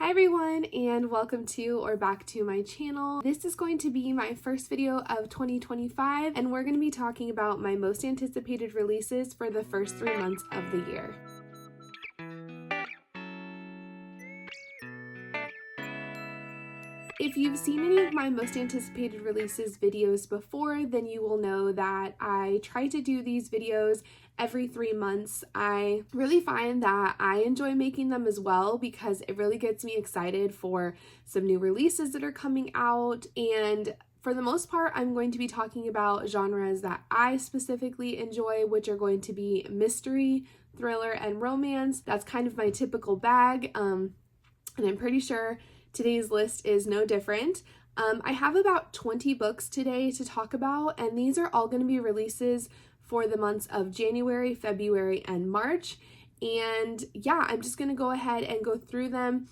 Hi everyone, and welcome to or back to my channel. This is going to be my first video of 2025, and we're going to be talking about my most anticipated releases for the first 3 months of the year. If you've seen any of my most anticipated releases videos before, then you will know that I try to do these videos every 3 months. I really find that I enjoy making them as well because it really gets me excited for some new releases that are coming out. And for the most part, I'm going to be talking about genres that I specifically enjoy, which are going to be mystery, thriller, and romance. That's kind of my typical bag, and I'm pretty sure today's list is no different. I have about 20 books today to talk about, and these are all going to be releases for the months of January, February, and March. And yeah, I'm just going to go ahead and go through them,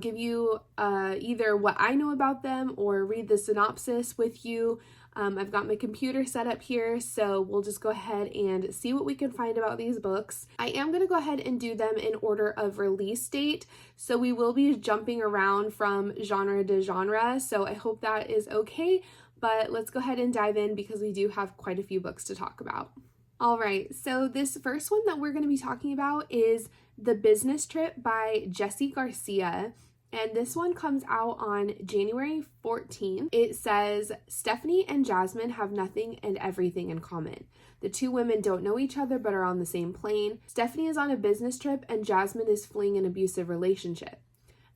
give you either what I know about them or read the synopsis with you. I've got my computer set up here, so we'll just go ahead and see what we can find about these books. I am going to go ahead and do them in order of release date, so we will be jumping around from genre to genre, so I hope that is okay, but let's go ahead and dive in because we do have quite a few books to talk about. All right, so this first one that we're going to be talking about is The Business Trip by Jessie Garcia. And this one comes out on January 14th. It says, Stephanie and Jasmine have nothing and everything in common. The two women don't know each other but are on the same plane. Stephanie is on a business trip and Jasmine is fleeing an abusive relationship.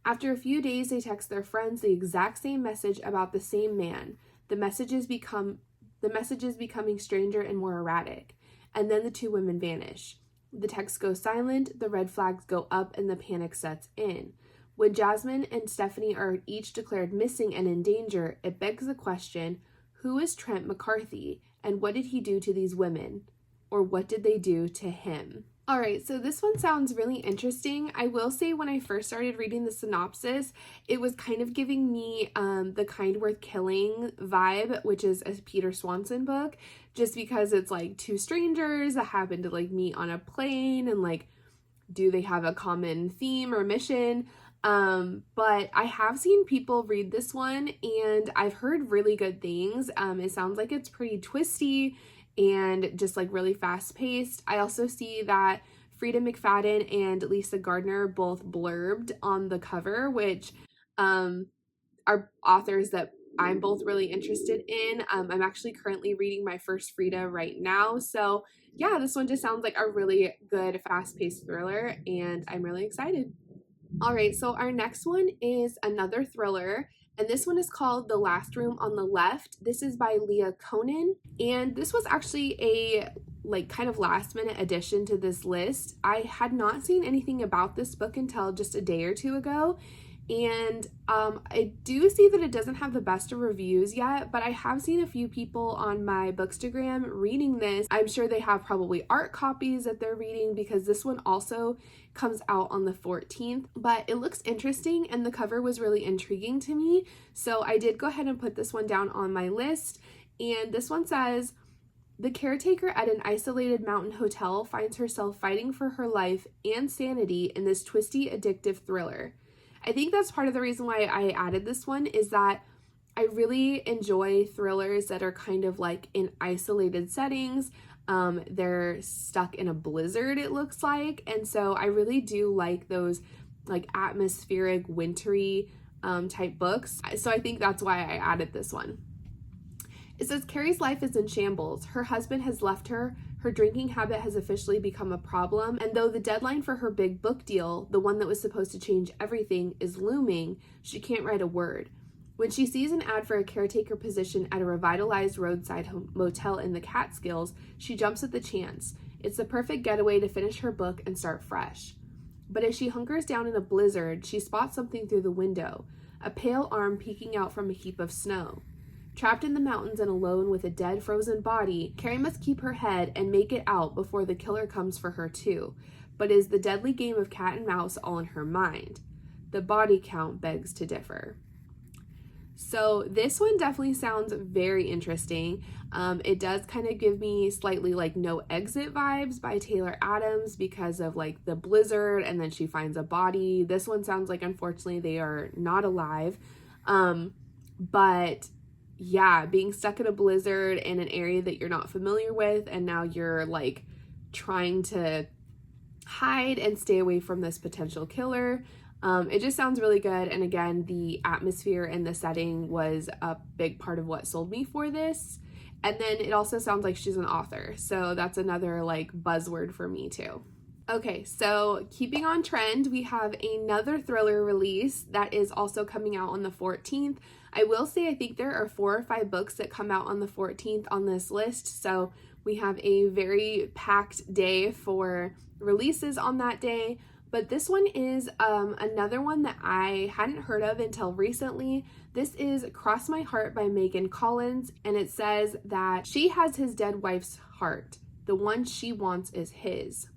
After a few days, they text their friends the exact same message about the same man. The messages becoming stranger and more erratic. And then the two women vanish. The texts go silent, the red flags go up, and the panic sets in. When Jasmine and Stephanie are each declared missing and in danger, it begs the question, who is Trent McCarthy and what did he do to these women? Or what did they do to him? All right, so this one sounds really interesting. I will say when I first started reading the synopsis, it was kind of giving me the Kind Worth Killing vibe, which is a Peter Swanson book, just because it's like two strangers that happen to like meet on a plane and like, do they have a common theme or mission? But I have seen people read this one and I've heard really good things. It sounds like it's pretty twisty and just like really fast paced. I also see that Frida McFadden and Lisa Gardner both blurbed on the cover, which are authors that I'm both really interested in. I'm actually currently reading my first Frida right now. So yeah, this one just sounds like a really good fast-paced thriller and I'm really excited. All right, so our next one is another thriller, and this one is called The Last Room on the Left. This is by Leah Conan, and this was actually a like kind of last minute addition to this list. I had not seen anything about this book until just a day or two ago, and I do see that it doesn't have the best of reviews yet, but I have seen a few people on my Bookstagram reading this. I'm sure they have probably art copies that they're reading because this one also comes out on the 14th, but it looks interesting and the cover was really intriguing to me. So I did go ahead and put this one down on my list. And this one says, the caretaker at an isolated mountain hotel finds herself fighting for her life and sanity in this twisty, addictive thriller. I think that's part of the reason why I added this one is that I really enjoy thrillers that are kind of like in isolated settings. They're stuck in a blizzard, it looks like. And so I really do like those like atmospheric, wintry type books. So I think that's why I added this one. It says Carrie's life is in shambles. Her husband has left her. Her drinking habit has officially become a problem. And though the deadline for her big book deal, the one that was supposed to change everything, is looming, she can't write a word. When she sees an ad for a caretaker position at a revitalized roadside motel in the Catskills, she jumps at the chance. It's the perfect getaway to finish her book and start fresh. But as she hunkers down in a blizzard, she spots something through the window, a pale arm peeking out from a heap of snow. Trapped in the mountains and alone with a dead, frozen body, Carrie must keep her head and make it out before the killer comes for her too. But is the deadly game of cat and mouse all in her mind? The body count begs to differ. So this one definitely sounds very interesting. It does kind of give me slightly like No Exit vibes by Taylor Adams because of like the blizzard and then she finds a body. This one sounds like unfortunately they are not alive. But yeah, being stuck in a blizzard in an area that you're not familiar with and now you're like trying to hide and stay away from this potential killer. It just sounds really good. And again, the atmosphere and the setting was a big part of what sold me for this. And then it also sounds like she's an author. So that's another like buzzword for me too. Okay, so keeping on trend, we have another thriller release that is also coming out on the 14th. I will say I think there are 4 or 5 books that come out on the 14th on this list. So we have a very packed day for releases on that day. But this one is another one that I hadn't heard of until recently. This is Cross My Heart by Megan Collins, and it says that she has his dead wife's heart. The one she wants is his.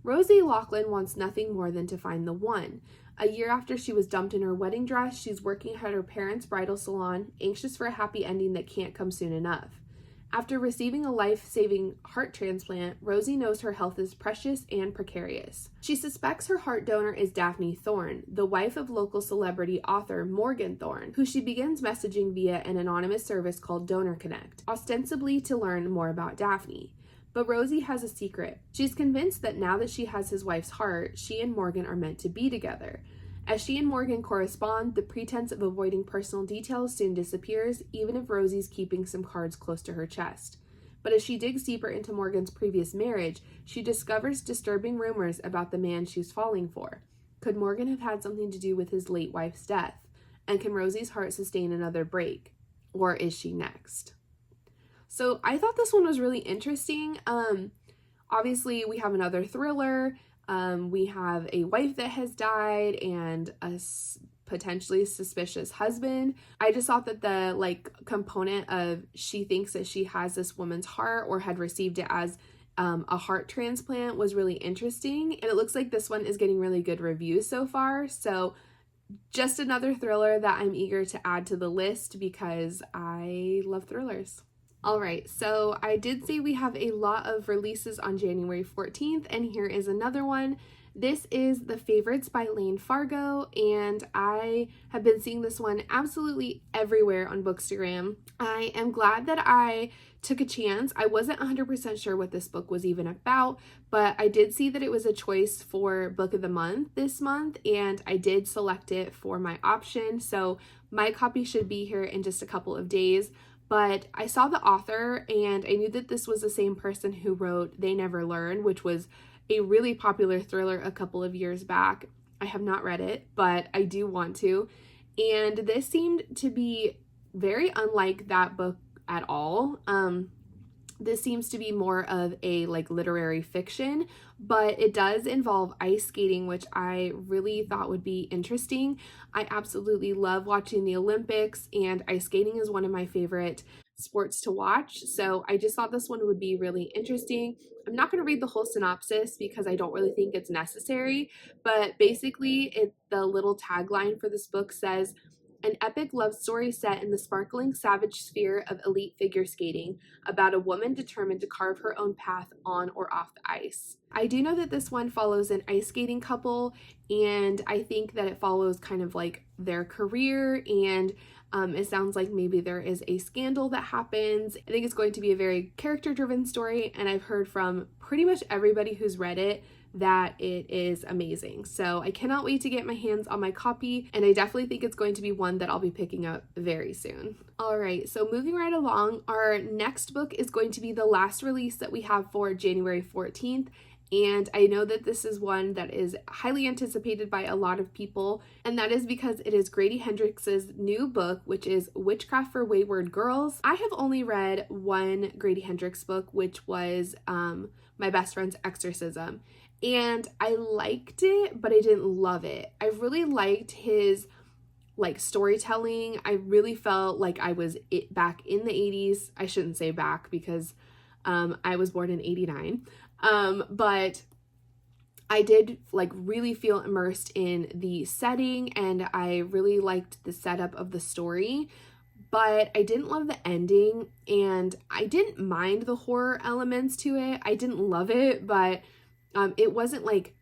Rosie Loughlin wants nothing more than to find the one. A year after she was dumped in her wedding dress, she's working at her parents' bridal salon, anxious for a happy ending that can't come soon enough. After receiving a life-saving heart transplant, Rosie knows her health is precious and precarious. She suspects her heart donor is Daphne Thorne, the wife of local celebrity author Morgan Thorne, who she begins messaging via an anonymous service called Donor Connect, ostensibly to learn more about Daphne. But Rosie has a secret. She's convinced that now that she has his wife's heart, she and Morgan are meant to be together. As she and Morgan correspond, the pretense of avoiding personal details soon disappears, even if Rosie's keeping some cards close to her chest. But as she digs deeper into Morgan's previous marriage, she discovers disturbing rumors about the man she's falling for. Could Morgan have had something to do with his late wife's death? And can Rosie's heart sustain another break? Or is she next? So I thought this one was really interesting. Obviously, we have another thriller. We have a wife that has died and a potentially suspicious husband. I just thought that the like component of she thinks that she has this woman's heart or had received it as a heart transplant was really interesting. And it looks like this one is getting really good reviews so far. So just another thriller that I'm eager to add to the list because I love thrillers. All right, so I did say we have a lot of releases on January 14th, and here is another one. This is The Favorites by Lane Fargo, and I have been seeing this one absolutely everywhere on Bookstagram. I am glad that I took a chance. I wasn't 100% sure what this book was even about, but I did see that it was a choice for Book of the Month this month, and I did select it for my option, so my copy should be here in just a couple of days. But I saw the author and I knew that this was the same person who wrote They Never Learn, which was a really popular thriller a couple of years back. I have not read it, but I do want to. And this seemed to be very unlike that book at all. This seems to be more of a like literary fiction, but it does involve ice skating, which I really thought would be interesting. I absolutely love watching the Olympics, and ice skating is one of my favorite sports to watch. So I just thought this one would be really interesting. I'm not going to read the whole synopsis because I don't really think it's necessary, but basically the little tagline for this book says, an epic love story set in the sparkling savage sphere of elite figure skating about a woman determined to carve her own path on or off the ice. I do know that this one follows an ice skating couple, and I think that it follows kind of like their career, and it sounds like maybe there is a scandal that happens. I think it's going to be a very character-driven story, and I've heard from pretty much everybody who's read it that it is amazing. So I cannot wait to get my hands on my copy, and I definitely think it's going to be one that I'll be picking up very soon. All right, so moving right along, our next book is going to be the last release that we have for January 14th. And I know that this is one that is highly anticipated by a lot of people, and that is because it is Grady Hendrix's new book, which is Witchcraft for Wayward Girls. I have only read one Grady Hendrix book, which was My Best Friend's Exorcism, and I liked it, but I didn't love it. I really liked his like storytelling. I really felt like I was back in the 80s. I shouldn't say back because I was born in 89. But I did like really feel immersed in the setting, and I really liked the setup of the story, but I didn't love the ending, and I didn't mind the horror elements to it. I didn't love it, but it wasn't like,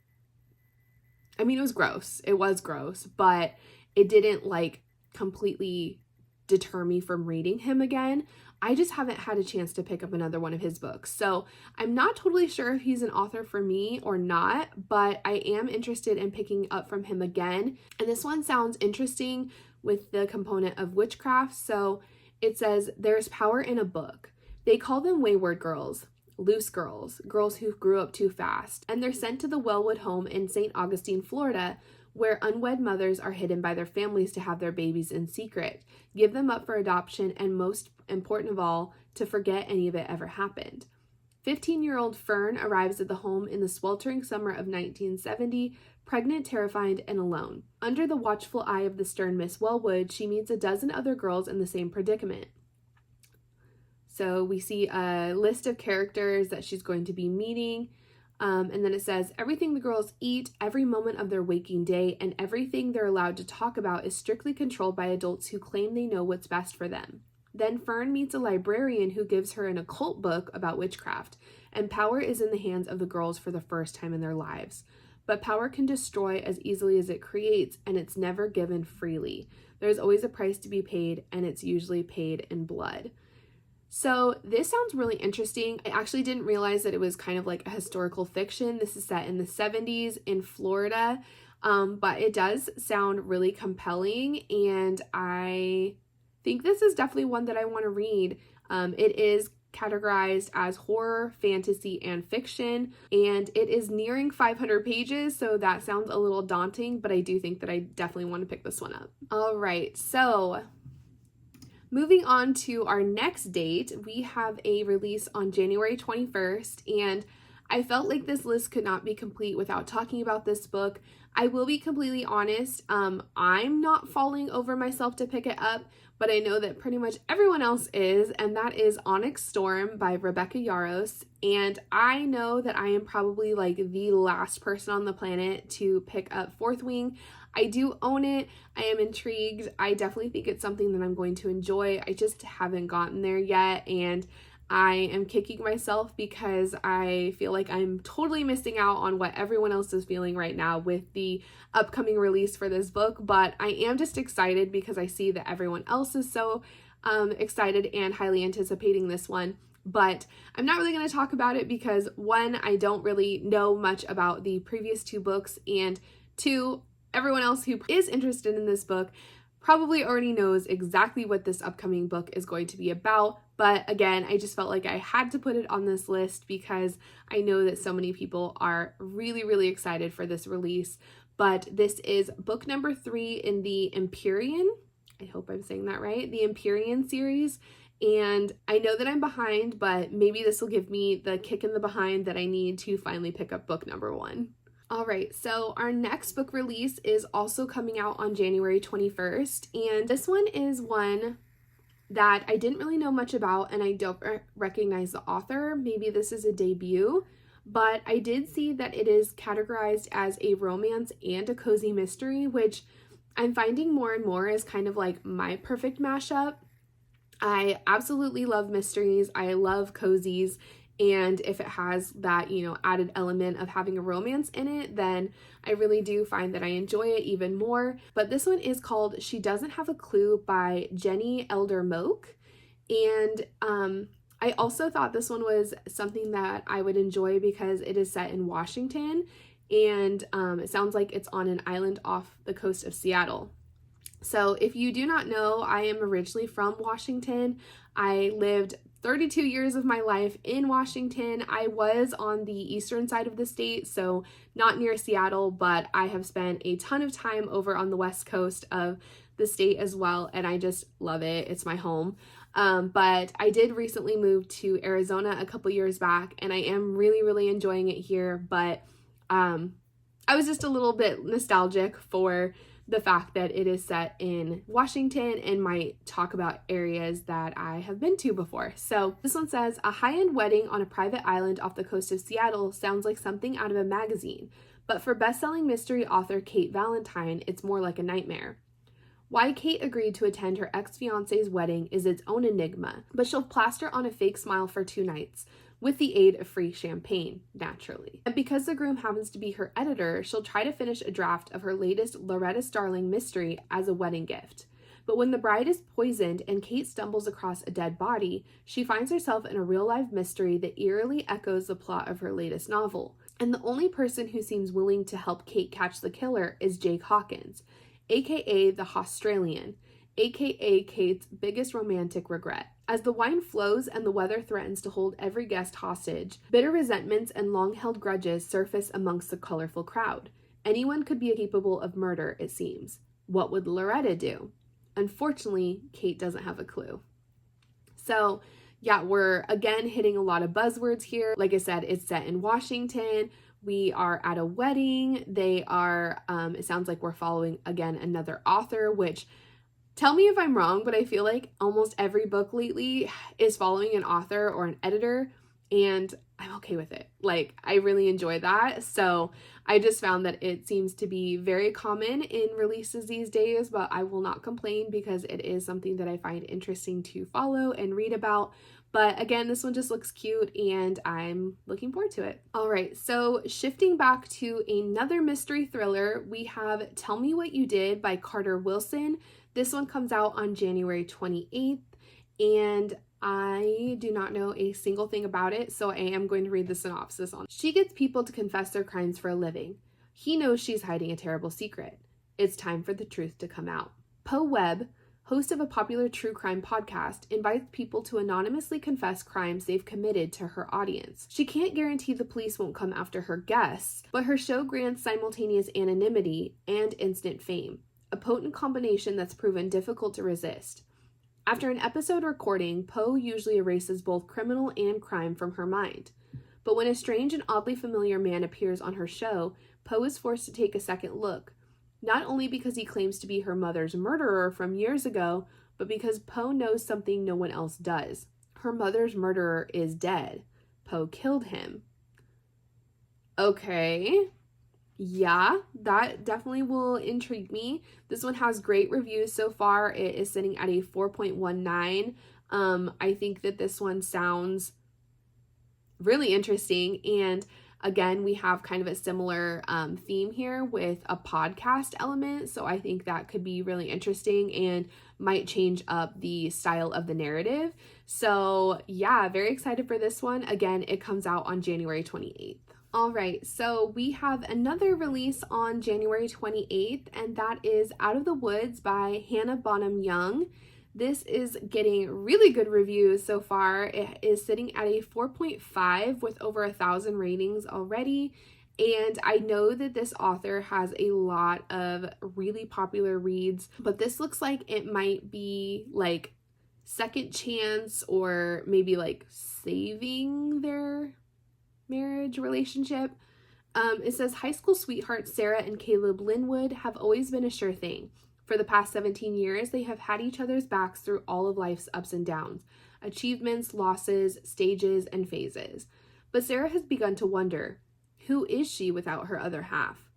I mean, it was gross. It was gross, but it didn't like completely deter me from reading him again. I just haven't had a chance to pick up another one of his books. So I'm not totally sure if he's an author for me or not, but I am interested in picking up from him again. And this one sounds interesting with the component of witchcraft. So it says, there's power in a book. They call them wayward girls, loose girls, girls who grew up too fast, and they're sent to the Wellwood home in St. Augustine, Florida, where unwed mothers are hidden by their families to have their babies in secret, give them up for adoption, and most important of all, to forget any of it ever happened. 15-year-old Fern arrives at the home in the sweltering summer of 1970, pregnant, terrified, and alone. Under the watchful eye of the stern Miss Wellwood, she meets a dozen other girls in the same predicament. So we see a list of characters that she's going to be meeting. And then it says, everything the girls eat, every moment of their waking day, and everything they're allowed to talk about is strictly controlled by adults who claim they know what's best for them. Then Fern meets a librarian who gives her an occult book about witchcraft, and power is in the hands of the girls for the first time in their lives. But power can destroy as easily as it creates, and it's never given freely. There's always a price to be paid, and it's usually paid in blood. So this sounds really interesting. I actually didn't realize that it was kind of like a historical fiction. This is set in the 70s in Florida, but it does sound really compelling, and I think this is definitely one that I want to read. It is categorized as horror, fantasy, and fiction, and it is nearing 500 pages, so that sounds a little daunting, but I do think that I definitely want to pick this one up. All right, so moving on to our next date, we have a release on January 21st, and I felt like this list could not be complete without talking about this book. I will be completely honest, I'm not falling over myself to pick it up, but I know that pretty much everyone else is, and that is Onyx Storm by Rebecca Yarros. And I know that I am probably like the last person on the planet to pick up Fourth Wing. I do own it. I am intrigued. I definitely think it's something that I'm going to enjoy. I just haven't gotten there yet, and I am kicking myself because I feel like I'm totally missing out on what everyone else is feeling right now with the upcoming release for this book, but I am just excited because I see that everyone else is so excited and highly anticipating this one. But I'm not really going to talk about it because, one, I don't really know much about the previous two books, and two, everyone else who is interested in this book probably already knows exactly what this upcoming book is going to be about. But again, I just felt like I had to put it on this list because I know that so many people are really, really excited for this release. But this is book number 3 in the Empyrean, I hope I'm saying that right, the Empyrean series. And I know that I'm behind, but maybe this will give me the kick in the behind that I need to finally pick up book number 1. All right, so our next book release is also coming out on January 21st, and this one is one that I didn't really know much about, and I don't recognize the author. Maybe this is a debut, but I did see that it is categorized as a romance and a cozy mystery, which I'm finding more and more is kind of like my perfect mashup. I absolutely love mysteries. I love cozies. And if it has that, added element of having a romance in it, then I really do find that I enjoy it even more. But this one is called She Doesn't Have a Clue by Jenny Elder Moak. And I also thought this one was something that I would enjoy because it is set in Washington. And it sounds like it's on an island off the coast of Seattle. So if you do not know, I am originally from Washington. I lived 32 years of my life in Washington. I was on the eastern side of the state, so not near Seattle, but I have spent a ton of time over on the west coast of the state as well, and I just love it. It's my home. But I did recently move to Arizona a couple years back, and I am really, really enjoying it here, but I was just a little bit nostalgic for the fact that it is set in Washington and might talk about areas that I have been to before. So this one says, a high-end wedding on a private island off the coast of Seattle sounds like something out of a magazine, But for best-selling mystery author Kate Valentine, it's more like a nightmare. Why Kate agreed to attend her ex-fiance's wedding is its own enigma, but she'll plaster on a fake smile for 2 nights, with the aid of free champagne, naturally. And because the groom happens to be her editor, she'll try to finish a draft of her latest Loretta Starling mystery as a wedding gift. But when the bride is poisoned and Kate stumbles across a dead body, she finds herself in a real-life mystery that eerily echoes the plot of her latest novel. And the only person who seems willing to help Kate catch the killer is Jake Hawkins, aka the Australian, aka Kate's biggest romantic regret. As the wine flows and the weather threatens to hold every guest hostage, bitter resentments and long-held grudges surface amongst the colorful crowd. Anyone could be capable of murder, it seems. What would Loretta do? Unfortunately, Kate doesn't have a clue. So, yeah, we're again hitting a lot of buzzwords here. Like I said, it's set in Washington. We are at a wedding. They are, it sounds like we're following, again, another author, which, tell me if I'm wrong, but I feel like almost every book lately is following an author or an editor, and I'm okay with it. Like, I really enjoy that. So I just found that it seems to be very common in releases these days, but I will not complain because it is something that I find interesting to follow and read about. But again, this one just looks cute and I'm looking forward to it. All right, so shifting back to another mystery thriller, we have Tell Me What You Did by Carter Wilson. This one comes out on January 28th, and I do not know a single thing about it, so I am going to read the synopsis on it. She gets people to confess their crimes for a living. He knows she's hiding a terrible secret. It's time for the truth to come out. Poe Webb, host of a popular true crime podcast, invites people to anonymously confess crimes they've committed to her audience. She can't guarantee the police won't come after her guests, but her show grants simultaneous anonymity and instant fame, a potent combination that's proven difficult to resist. After an episode recording, Poe usually erases both criminal and crime from her mind. But when a strange and oddly familiar man appears on her show, Poe is forced to take a second look, not only because he claims to be her mother's murderer from years ago, but because Poe knows something no one else does. Her mother's murderer is dead. Poe killed him. Okay. Yeah, that definitely will intrigue me. This one has great reviews so far. It is sitting at a 4.19. I think that this one sounds really interesting. And again, we have kind of a similar theme here with a podcast element. So I think that could be really interesting and might change up the style of the narrative. So yeah, very excited for this one. Again, it comes out on January 28th. All right, so we have another release on January 28th, and that is Out of the Woods by Hannah Bonham Young. This is getting really good reviews so far. It is sitting at a 4.5 with over 1,000 ratings already. And I know that this author has a lot of really popular reads, but this looks like it might be like second chance or maybe like saving their marriage relationship. It says high school sweethearts Sarah and Caleb Linwood have always been a sure thing. For the past 17 years, they have had each other's backs through all of life's ups and downs, achievements, losses, stages, and phases. But Sarah has begun to wonder, who is she without her other half?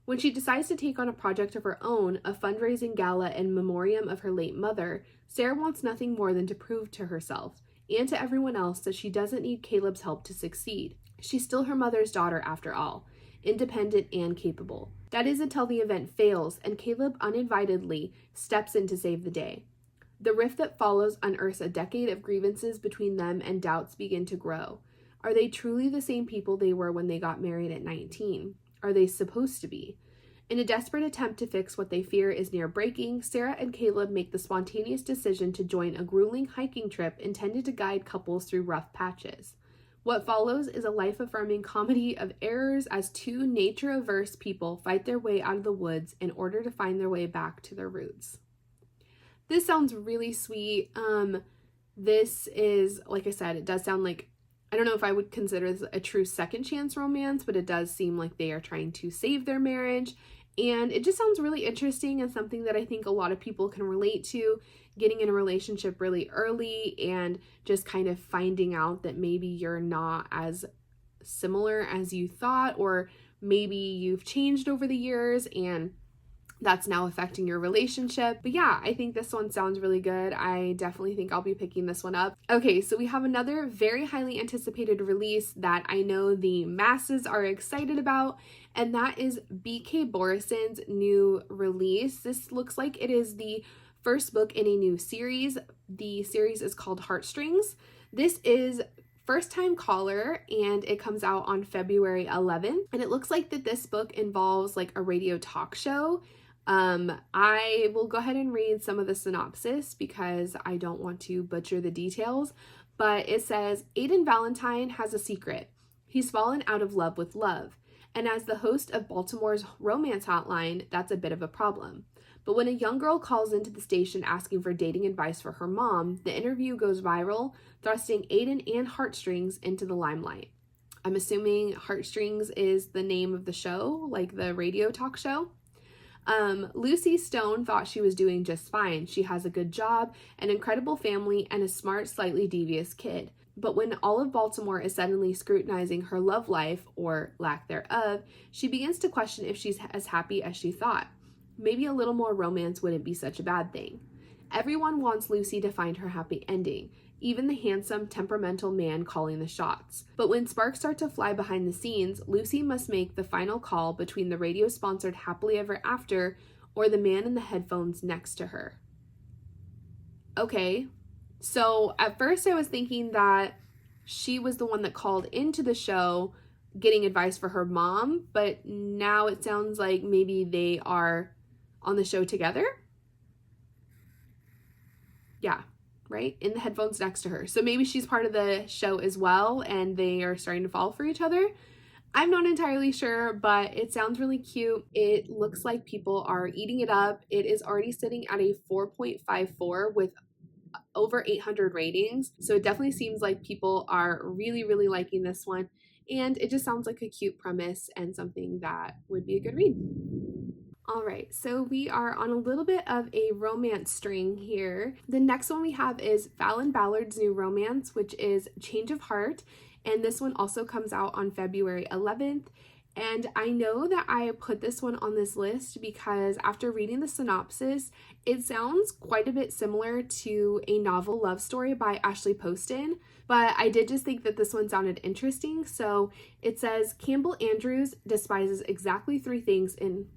When she decides to take on a project of her own, a fundraising gala in memoriam of her late mother, Sarah wants nothing more than to prove to herself and to everyone else that she doesn't need Caleb's help to succeed. She's still her mother's daughter after all, independent and capable. That is until the event fails and Caleb uninvitedly steps in to save the day. The rift that follows unearths a decade of grievances between them and doubts begin to grow. Are they truly the same people they were when they got married at 19? Are they supposed to be? In a desperate attempt to fix what they fear is near breaking, Sarah and Caleb make the spontaneous decision to join a grueling hiking trip intended to guide couples through rough patches. What follows is a life-affirming comedy of errors as two nature-averse people fight their way out of the woods in order to find their way back to their roots. This sounds really sweet. This is, like I said, it does sound like, I don't know if I would consider this a true second chance romance, but it does seem like they are trying to save their marriage. And it just sounds really interesting and something that I think a lot of people can relate to, getting in a relationship really early and just kind of finding out that maybe you're not as similar as you thought, or maybe you've changed over the years and that's now affecting your relationship. But yeah, I think this one sounds really good. I definitely think I'll be picking this one up. Okay, so we have another very highly anticipated release that I know the masses are excited about, and that is B.K. Borison's new release. This looks like it is the first book in a new series. The series is called Heartstrings. This is first time caller, and it comes out on February 11th. And it looks like that this book involves like a radio talk show. I will go ahead and read some of the synopsis because I don't want to butcher the details, but it says, Aiden Valentine has a secret. He's fallen out of love with love. And as the host of Baltimore's romance hotline, that's a bit of a problem. But when a young girl calls into the station asking for dating advice for her mom, the interview goes viral, thrusting Aiden and Heartstrings into the limelight. I'm assuming Heartstrings is the name of the show, like the radio talk show. Lucy Stone thought she was doing just fine. She has a good job, an incredible family, and a smart, slightly devious kid. But when all of Baltimore is suddenly scrutinizing her love life, or lack thereof, she begins to question if she's as happy as she thought. Maybe a little more romance wouldn't be such a bad thing. Everyone wants Lucy to find her happy ending, even the handsome, temperamental man calling the shots. But when sparks start to fly behind the scenes, Lucy must make the final call between the radio-sponsored Happily Ever After or the man in the headphones next to her. Okay, so at first I was thinking that she was the one that called into the show getting advice for her mom, but now it sounds like maybe they are on the show together? Yeah. Right? In the headphones next to her. So maybe she's part of the show as well and they are starting to fall for each other. I'm not entirely sure, but it sounds really cute. It looks like people are eating it up. It is already sitting at a 4.54 with over 800 ratings. So it definitely seems like people are really, really liking this one. And it just sounds like a cute premise and something that would be a good read. All right, so we are on a little bit of a romance string here. The next one we have is Fallon Ballard's new romance, which is Change of Heart. And this one also comes out on February 11th. And I know that I put this one on this list because after reading the synopsis, it sounds quite a bit similar to a novel love story by Ashley Poston. But I did just think that this one sounded interesting. So it says, Campbell Andrews despises exactly three things in...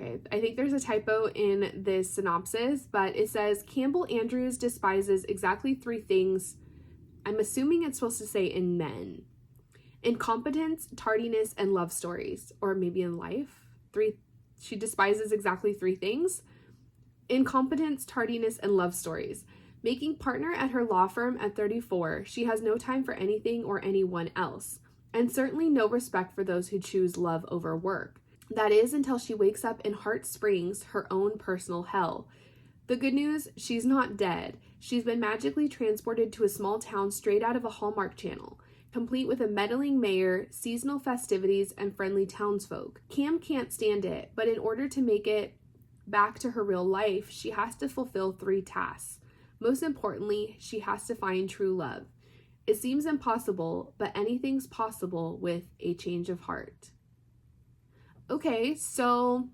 Okay, I think there's a typo in this synopsis, but it says Campbell Andrews despises exactly three things. I'm assuming it's supposed to say in men. Incompetence, tardiness, and love stories. Or maybe in life. She despises exactly three things. Incompetence, tardiness, and love stories. Making partner at her law firm at 34, she has no time for anything or anyone else. And certainly no respect for those who choose love over work. That is until she wakes up in Heart Springs, her own personal hell. The good news, she's not dead. She's been magically transported to a small town straight out of a Hallmark channel, complete with a meddling mayor, seasonal festivities, and friendly townsfolk. Cam can't stand it, but in order to make it back to her real life, she has to fulfill three tasks. Most importantly, she has to find true love. It seems impossible, but anything's possible with a change of heart. Okay, so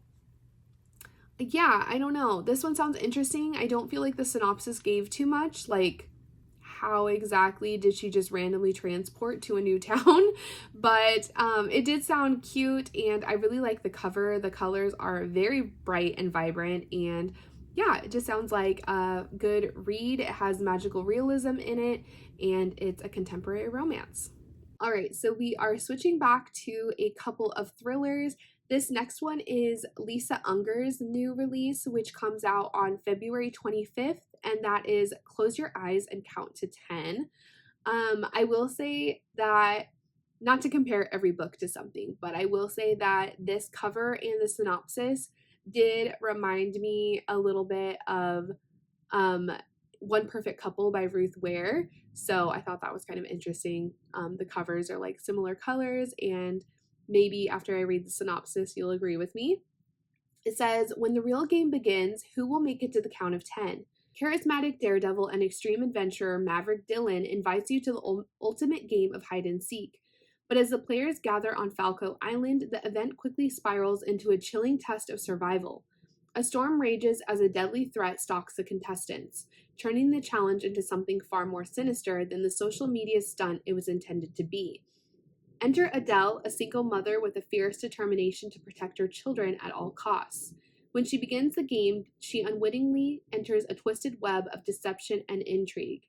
yeah, I don't know. This one sounds interesting. I don't feel like the synopsis gave too much. Like, how exactly did she just randomly transport to a new town? But it did sound cute, and I really like the cover. The colors are very bright and vibrant, and yeah, it just sounds like a good read. It has magical realism in it, and it's a contemporary romance. All right, so we are switching back to a couple of thrillers. This next one is Lisa Unger's new release, which comes out on February 25th, and that is Close Your Eyes and Count to 10. I will say that, not to compare every book to something, but I will say that this cover and the synopsis did remind me a little bit of One Perfect Couple by Ruth Ware. So I thought that was kind of interesting. The covers are like similar colors, and maybe after I read the synopsis, you'll agree with me. It says, when the real game begins, who will make it to the count of 10? Charismatic daredevil and extreme adventurer Maverick Dillon invites you to the ultimate game of hide and seek. But as the players gather on Falco Island, the event quickly spirals into a chilling test of survival. A storm rages as a deadly threat stalks the contestants, turning the challenge into something far more sinister than the social media stunt it was intended to be. Enter Adele, a single mother with a fierce determination to protect her children at all costs. When she begins the game, she unwittingly enters a twisted web of deception and intrigue.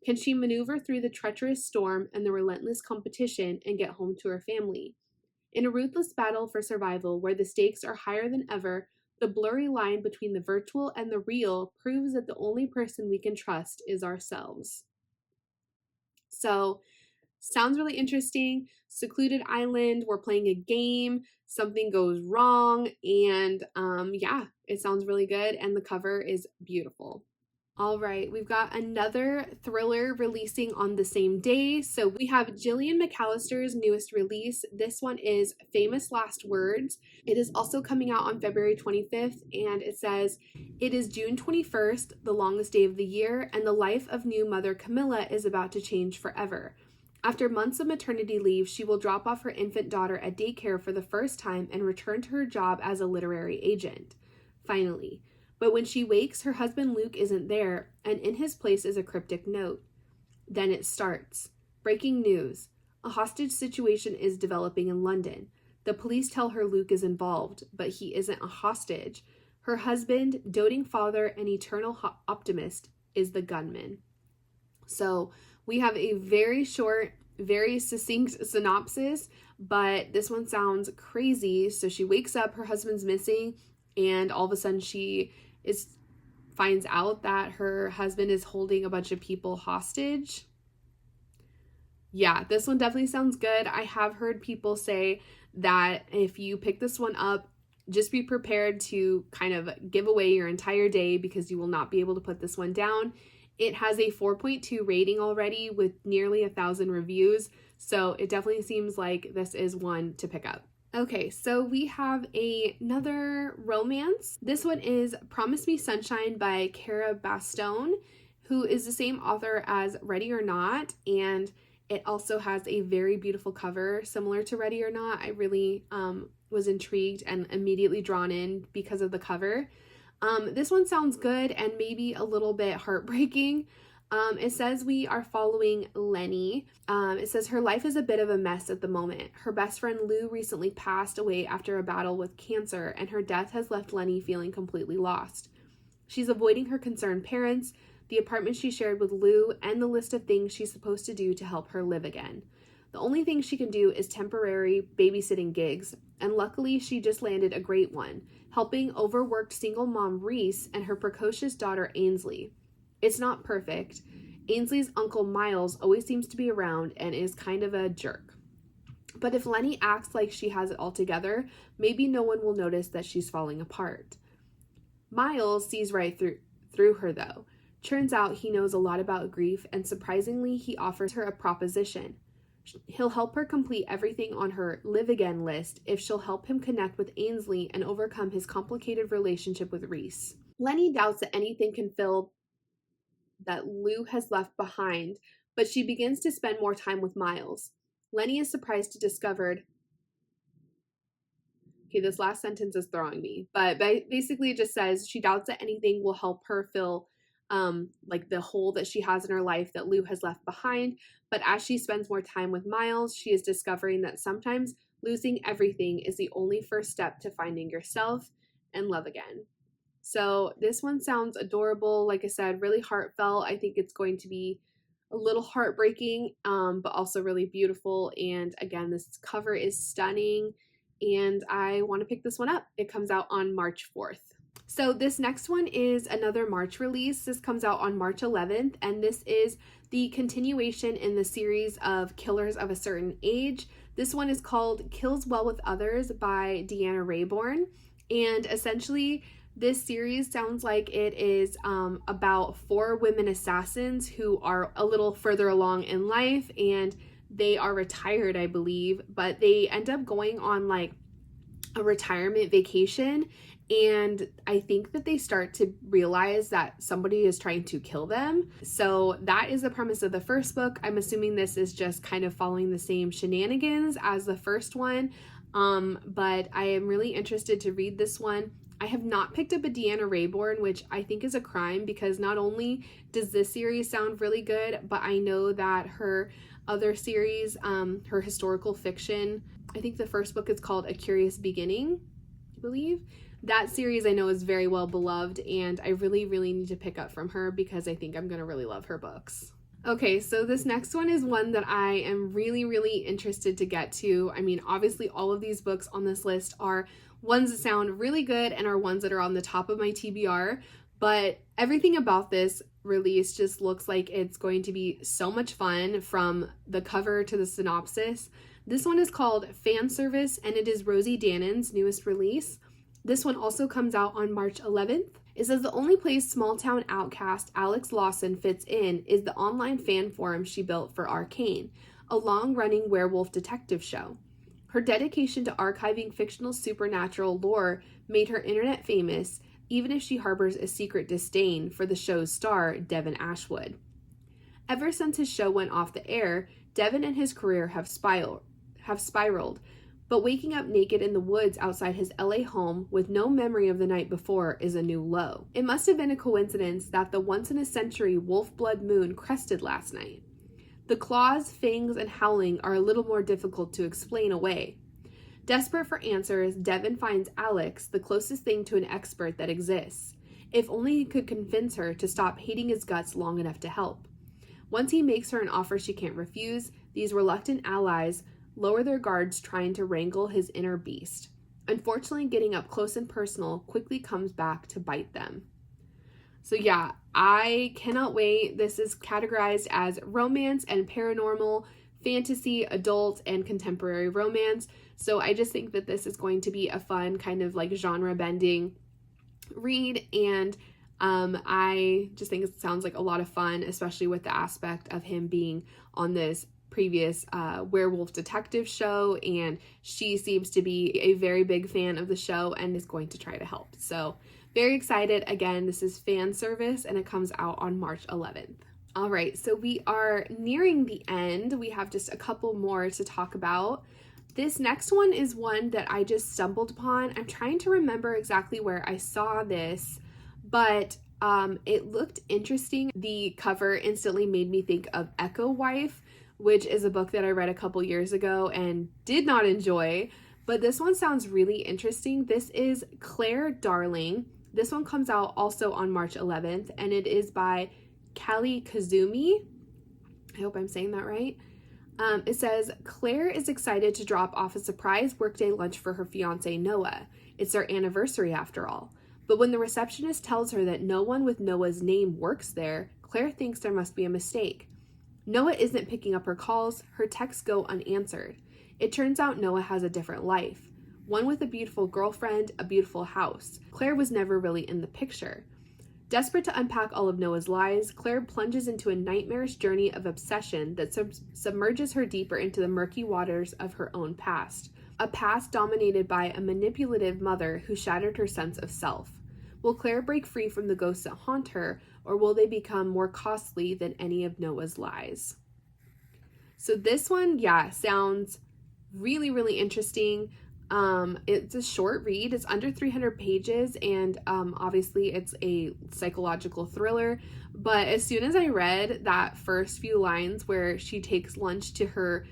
Can she maneuver through the treacherous storm and the relentless competition and get home to her family? In a ruthless battle for survival where the stakes are higher than ever, the blurry line between the virtual and the real proves that the only person we can trust is ourselves. So, sounds really interesting. Secluded island, we're playing a game, something goes wrong, and yeah, it sounds really good, and the cover is beautiful. All right, we've got another thriller releasing on the same day. So we have Jillian McAllister's newest release. This one is Famous Last Words. It is also coming out on February 25th, and it says, "It is June 21st, the longest day of the year, and the life of new mother Camilla is about to change forever. After months of maternity leave, she will drop off her infant daughter at daycare for the first time and return to her job as a literary agent. Finally. But when she wakes, her husband Luke isn't there, and in his place is a cryptic note. Then it starts. Breaking news. A hostage situation is developing in London. The police tell her Luke is involved, but he isn't a hostage. Her husband, doting father, and eternal optimist is the gunman." So we have a very short, very succinct synopsis, but this one sounds crazy. So she wakes up, her husband's missing, and all of a sudden she finds out that her husband is holding a bunch of people hostage. Yeah, this one definitely sounds good. I have heard people say that if you pick this one up, just be prepared to kind of give away your entire day because you will not be able to put this one down. It has a 4.2 rating already with nearly 1,000 reviews, so it definitely seems like this is one to pick up. Okay, so we have another romance. This one is Promise Me Sunshine by Cara Bastone, who is the same author as Ready or Not, and it also has a very beautiful cover similar to Ready or Not. I really was intrigued and immediately drawn in because of the cover. This one sounds good and maybe a little bit heartbreaking. It says we are following Lenny. It says her life is a bit of a mess at the moment. Her best friend Lou recently passed away after a battle with cancer, and her death has left Lenny feeling completely lost. She's avoiding her concerned parents, the apartment she shared with Lou, and the list of things she's supposed to do to help her live again. The only thing she can do is temporary babysitting gigs, and luckily she just landed a great one, helping overworked single mom Reese and her precocious daughter Ainsley. It's not perfect. Ainsley's uncle Miles always seems to be around and is kind of a jerk. But if Lenny acts like she has it all together, maybe no one will notice that she's falling apart. Miles sees right through her though. Turns out he knows a lot about grief, and surprisingly he offers her a proposition. He'll help her complete everything on her live again list if she'll help him connect with Ainsley and overcome his complicated relationship with Reese. Lenny doubts that anything can fill that Lou has left behind, but she begins to spend more time with Miles. Lenny is surprised to discover, okay, this last sentence is throwing me, but basically it just says she doubts that anything will help her fill like the hole that she has in her life that Lou has left behind. But as she spends more time with Miles, she is discovering that sometimes losing everything is the only first step to finding yourself and love again. So this one sounds adorable. Like I said, really heartfelt. I think it's going to be a little heartbreaking, but also really beautiful. And again, this cover is stunning, and I want to pick this one up. It comes out on March 4th. So this next one is another March release. This comes out on March 11th, and this is the continuation in the series of Killers of a Certain Age. This one is called Kills Well with Others by Deanna Raybourn, and essentially this series sounds like it is about 4 women assassins who are a little further along in life, and they are retired, I believe, but they end up going on like a retirement vacation, and I think that they start to realize that somebody is trying to kill them. So that is the premise of the first book. I'm assuming this is just kind of following the same shenanigans as the first one, but I am really interested to read this one. I have not picked up a Deanna Raybourn, which I think is a crime, because not only does this series sound really good, but I know that her other series, her historical fiction, I think the first book is called A Curious Beginning, I believe. That series I know is very well beloved, and I really, really need to pick up from her because I think I'm going to really love her books. Okay, so this next one is one that I am really, really interested to get to. I mean, obviously all of these books on this list are ones that sound really good and are ones that are on the top of my TBR, but everything about this release just looks like it's going to be so much fun, from the cover to the synopsis. This one is called Fan Service, and it is Rosie Dannon's newest release. This one also comes out on March 11th. It says the only place small-town outcast Alex Lawson fits in is the online fan forum she built for Arcane, a long-running werewolf detective show. Her dedication to archiving fictional supernatural lore made her internet famous, even if she harbors a secret disdain for the show's star, Devin Ashwood. Ever since his show went off the air, Devin and his career have spiraled, but waking up naked in the woods outside his LA home with no memory of the night before is a new low. It must have been a coincidence that the once-in-a-century wolf blood moon crested last night. The claws, fangs, and howling are a little more difficult to explain away. Desperate for answers, Devin finds Alex, the closest thing to an expert that exists. If only he could convince her to stop hating his guts long enough to help. Once he makes her an offer she can't refuse, these reluctant allies lower their guards, trying to wrangle his inner beast. Unfortunately, getting up close and personal quickly comes back to bite them. So yeah, I cannot wait. This is categorized as romance and paranormal, fantasy, adult, and contemporary romance. So I just think that this is going to be a fun kind of like genre bending read, and I just think it sounds like a lot of fun, especially with the aspect of him being on this previous werewolf detective show, and she seems to be a very big fan of the show and is going to try to help. So very excited. Again, this is Fan Service, and it comes out on March 11th. All right, so we are nearing the end. We have just a couple more to talk about. This next one is one that I just stumbled upon. I'm trying to remember exactly where I saw this, but it looked interesting. The cover instantly made me think of Echo Wife, which is a book that I read a couple years ago and did not enjoy, but this one sounds really interesting. This is Claire Darling. This one comes out also on March 11th, and it is by Callie Kazumi. I hope I'm saying that right. It says, Claire is excited to drop off a surprise workday lunch for her fiance, Noah. It's their anniversary after all. But when the receptionist tells her that no one with Noah's name works there, Claire thinks there must be a mistake. Noah isn't picking up her calls, her texts go unanswered. It turns out Noah has a different life, one with a beautiful girlfriend, a beautiful house. Claire was never really in the picture. Desperate to unpack all of Noah's lies, Claire plunges into a nightmarish journey of obsession that submerges her deeper into the murky waters of her own past. A past dominated by a manipulative mother who shattered her sense of self. Will Claire break free from the ghosts that haunt her, or will they become more costly than any of Noah's lies? So this one, yeah, sounds really, really interesting. It's a short read. It's under 300 pages, and obviously it's a psychological thriller. But as soon as I read that first few lines where she takes lunch to her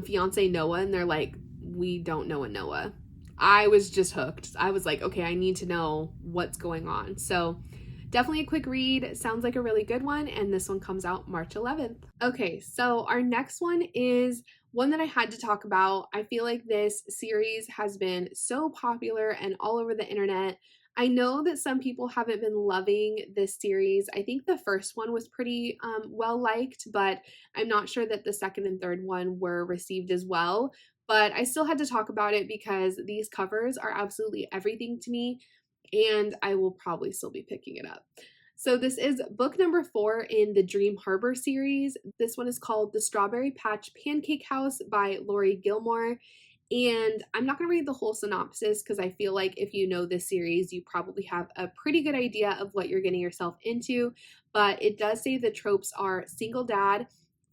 fiance Noah, and they're like, we don't know a Noah, I was just hooked. I was like, okay, I need to know what's going on. So definitely a quick read. Sounds like a really good one, and this one comes out March 11th. Okay, so our next one is one that I had to talk about. I feel like this series has been so popular and all over the internet. I know that some people haven't been loving this series. I think the first one was pretty well liked, but I'm not sure that the second and third one were received as well. But I still had to talk about it because these covers are absolutely everything to me, and I will probably still be picking it up. So this is book number 4 in the Dream Harbor series. This one is called The Strawberry Patch Pancake House by Lori Gilmore. And I'm not going to read the whole synopsis because I feel like if you know this series, you probably have a pretty good idea of what you're getting yourself into. But it does say the tropes are single dad,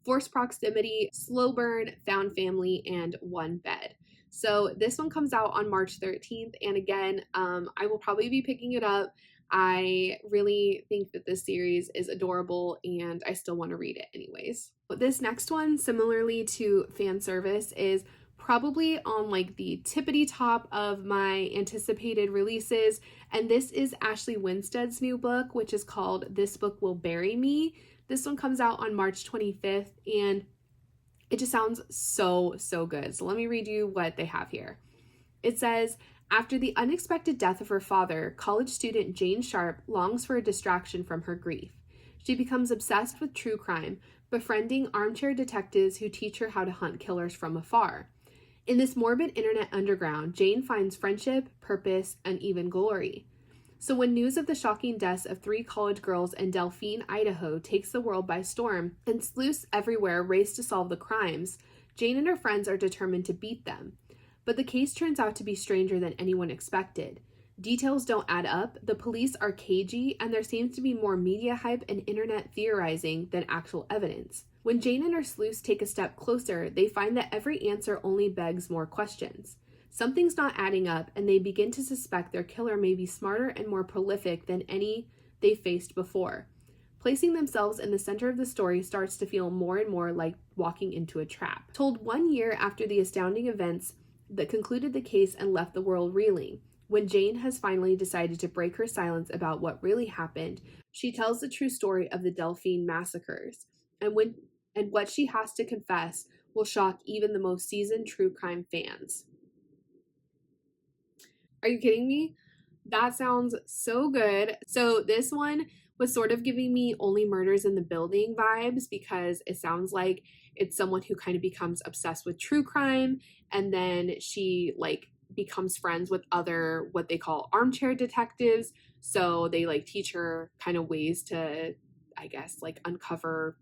forced proximity, slow burn, found family, and one bed. So this one comes out on March 13th. And again, I will probably be picking it up. I really think that this series is adorable and I still want to read it anyways. This next one, similarly to fan service, is probably on like the tippity top of my anticipated releases. And this is Ashley Winstead's new book, which is called This Book Will Bury Me. This one comes out on March 25th and it just sounds so good. So let me read you what they have here. It says, after the unexpected death of her father, college student Jane Sharp longs for a distraction from her grief. She becomes obsessed with true crime, befriending armchair detectives who teach her how to hunt killers from afar. In this morbid internet underground, Jane finds friendship, purpose, and even glory. So when news of the shocking deaths of 3 college girls in Delphine, Idaho takes the world by storm and sleuths everywhere race to solve the crimes, Jane and her friends are determined to beat them. But the case turns out to be stranger than anyone expected. Details don't add up, the police are cagey, and there seems to be more media hype and internet theorizing than actual evidence. When Jane and her sleuths take a step closer, they find that every answer only begs more questions. Something's not adding up, and they begin to suspect their killer may be smarter and more prolific than any they faced before. Placing themselves in the center of the story starts to feel more and more like walking into a trap. Told 1 year after the astounding events that concluded the case and left the world reeling, when Jane has finally decided to break her silence about what really happened, she tells the true story of the Delphine massacres. And what she has to confess will shock even the most seasoned true crime fans. Are you kidding me? That sounds so good. So this one was sort of giving me Only Murders in the Building vibes because it sounds like it's someone who kind of becomes obsessed with true crime and then she like becomes friends with other what they call armchair detectives. So they like teach her kind of ways to, I guess, like uncover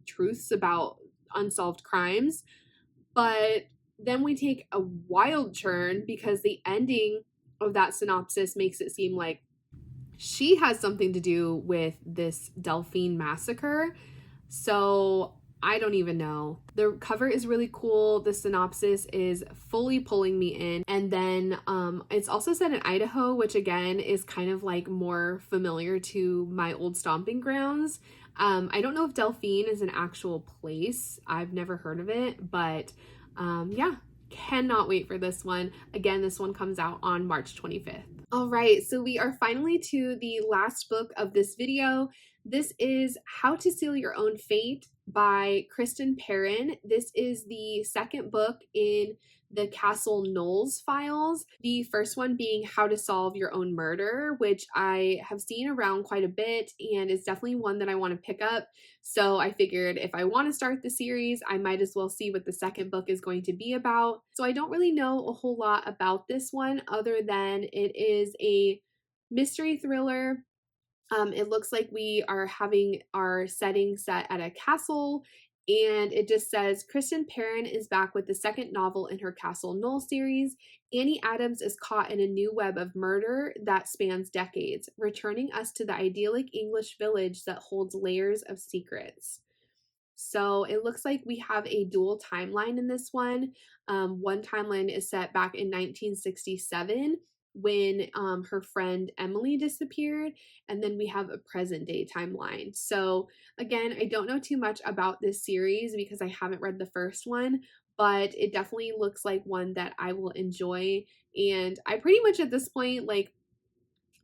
truths about unsolved crimes. But then we take a wild turn because the ending of that synopsis makes it seem like she has something to do with this Delphine massacre. So I don't even know. The cover is really cool. The synopsis is fully pulling me in. And then it's also set in Idaho, which again is kind of like more familiar to my old stomping grounds. I don't know if Delphine is an actual place. I've never heard of it, but yeah, cannot wait for this one. Again, this one comes out on March 25th. All right, so we are finally to the last book of this video. This is How to Seal Your Own Fate by Kristen Perrin. This is the second book in the Castle Knowles files. The first one being How to Solve Your Own Murder, which I have seen around quite a bit and is definitely one that I want to pick up. So I figured if I want to start the series, I might as well see what the second book is going to be about. So I don't really know a whole lot about this one other than it is a mystery thriller. It looks like we are having our setting set at a castle, and it just says Kristen Perrin is back with the second novel in her Castle Knoll series. Annie Adams is caught in a new web of murder that spans decades, returning us to the idyllic English village that holds layers of secrets. So it looks like we have a dual timeline in this one. One timeline is set back in 1967 when her friend Emily disappeared, and then we have a present day timeline. So again, I don't know too much about this series because I haven't read the first one, but it definitely looks like one that I will enjoy. And I pretty much at this point, like,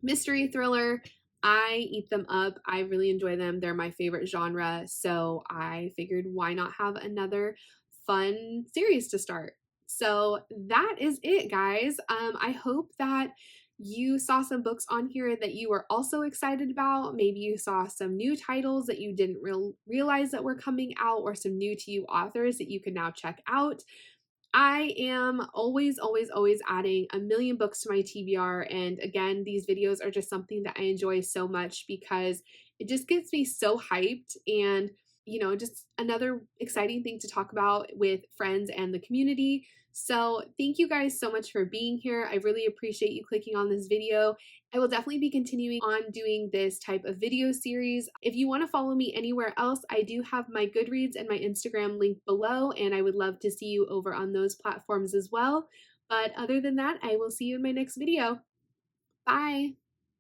mystery thriller, I eat them up. I really enjoy them. They're my favorite genre. So I figured why not have another fun series to start. So that is it, guys. I hope that you saw some books on here that you were also excited about. Maybe you saw some new titles that you didn't realize that were coming out, or some new to you authors that you can now check out. I am always adding a million books to my TBR, and again, these videos are just something that I enjoy so much because it just gets me so hyped, and just another exciting thing to talk about with friends and the community. So thank you guys so much for being here. I really appreciate you clicking on this video. I will definitely be continuing on doing this type of video series. If you want to follow me anywhere else, I do have my Goodreads and my Instagram linked below, and I would love to see you over on those platforms as well. But other than that, I will see you in my next video. Bye!